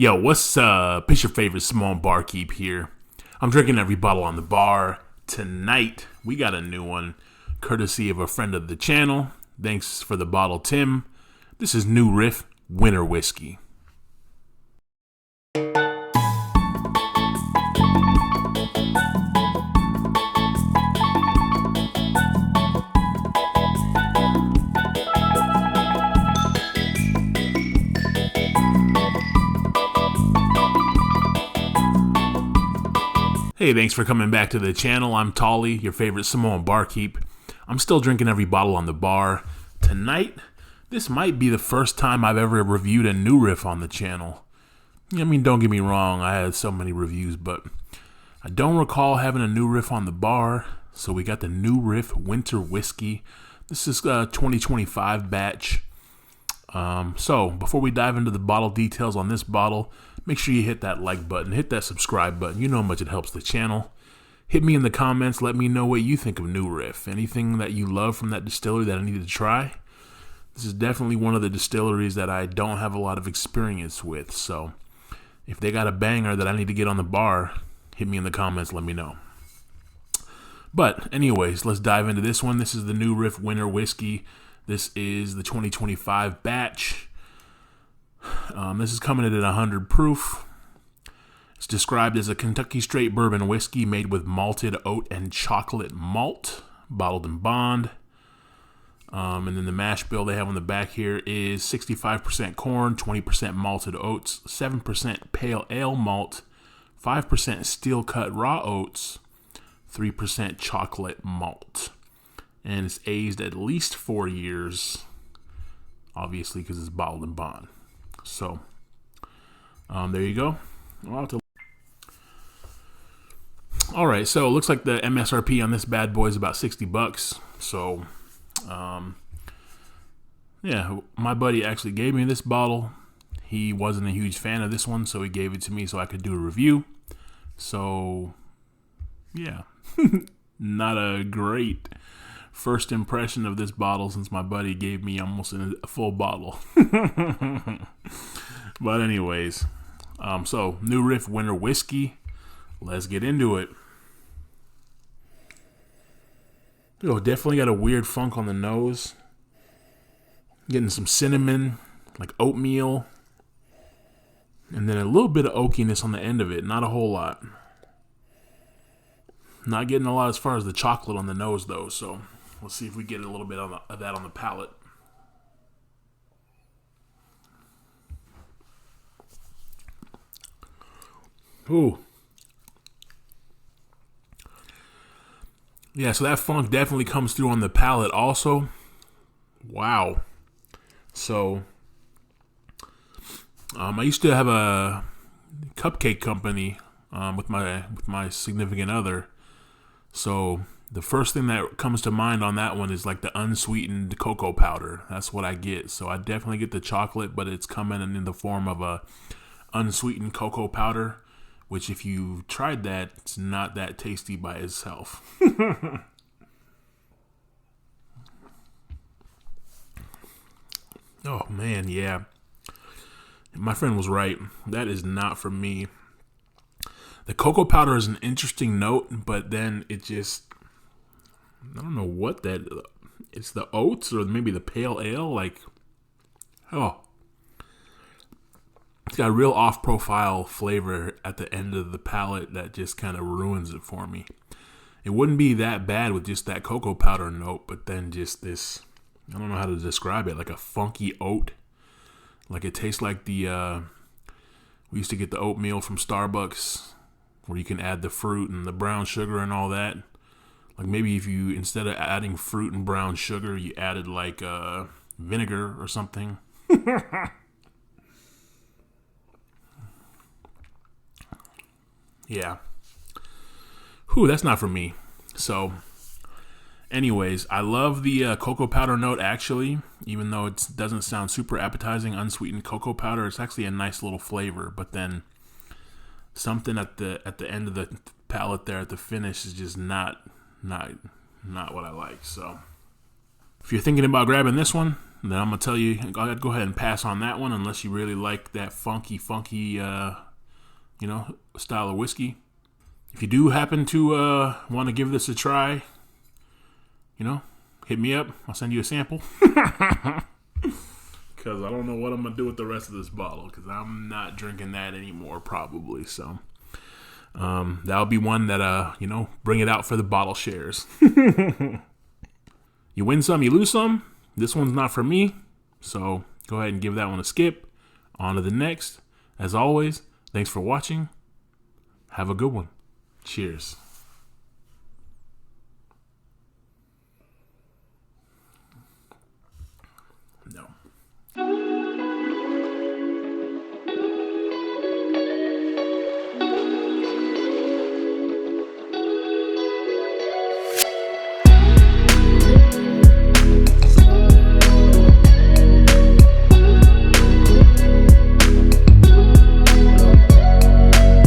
Yo, what's up? It's your favorite Samoan Barkeep here. I'm drinking every bottle on the bar. Tonight, we got a new one, courtesy of a friend of the channel. Thanks for the bottle, Tim. This is new Riff Winter Whiskey. Hey, thanks for coming back to the channel. I'm Tolly, your favorite Samoan Barkeep. I'm still drinking every bottle on the bar. Tonight, this might be the first time I've ever reviewed a new Riff on the channel. I mean, don't get me wrong, I had so many reviews, but I don't recall having a new Riff on the bar. So we got the new Riff Winter Whiskey. This is a 2025 batch. So before we dive into the bottle details on this bottle, make sure you hit that like button, hit that subscribe button. You know how much it helps the channel. Hit me in the comments. Let me know what you think of New Riff. Anything that you love from that distillery that I needed to try. This is definitely one of the distilleries that I don't have a lot of experience with. So if they got a banger that I need to get on the bar, hit me in the comments. Let me know. But anyways, let's dive into this one. This is the New Riff Winter Whiskey. This is the 2025 batch. This is coming in at 100 proof. It's described as a Kentucky straight bourbon whiskey made with malted oat and chocolate malt, bottled in bond. And then the mash bill they have on the back here is 65% corn, 20% malted oats, 7% pale ale malt, 5% steel cut raw oats, 3% chocolate malt. And it's aged at least 4 years, obviously because it's bottled in bond. So, there you go. Alright, so it looks like the MSRP on this bad boy is about $60. So, yeah, my buddy actually gave me this bottle. He wasn't a huge fan of this one, so he gave it to me so I could do a review. So, yeah, not a great first impression of this bottle since my buddy gave me almost a full bottle. But anyways, so New Riff Winter Whiskey. Let's get into it. Yo, definitely got a weird funk on the nose. Getting some cinnamon, like oatmeal. And then a little bit of oakiness on the end of it. Not a whole lot. Not getting a lot as far as the chocolate on the nose though, so let's see if we get a little bit of that on the palate. Ooh. Yeah, so that funk definitely comes through on the palate also. Wow. So, I used to have a cupcake company with my significant other. So the first thing that comes to mind on that one is like the unsweetened cocoa powder. That's what I get. So I definitely get the chocolate, but it's coming in the form of a unsweetened cocoa powder, which if you tried that, it's not that tasty by itself. Oh man, yeah. My friend was right. That is not for me. The cocoa powder is an interesting note, but then it just, I don't know what that, it's the oats or maybe the pale ale, like, oh. It's got a real off-profile flavor at the end of the palate that just kind of ruins it for me. It wouldn't be that bad with just that cocoa powder note, but then just this, I don't know how to describe it, like a funky oat. Like it tastes like the, we used to get the oatmeal from Starbucks, where you can add the fruit and the brown sugar and all that. Like maybe if you, instead of adding fruit and brown sugar, you added like vinegar or something. Yeah. Whew, that's not for me. So, anyways, I love the cocoa powder note actually, even though it doesn't sound super appetizing. Unsweetened cocoa powder, it's actually a nice little flavor, but then something at the end of the palate there at the finish is just not what I like. So if you're thinking about grabbing this one, then I'm gonna tell you, I'd go ahead and pass on that one unless you really like that funky, style of whiskey. If you do happen to want to give this a try, hit me up. I'll send you a sample. Because I don't know what I'm going to do with the rest of this bottle, because I'm not drinking that anymore probably. So that'll be one that, bring it out for the bottle shares. You win some, you lose some. This one's not for me. So go ahead and give that one a skip. On to the next. As always, thanks for watching. Have a good one. Cheers.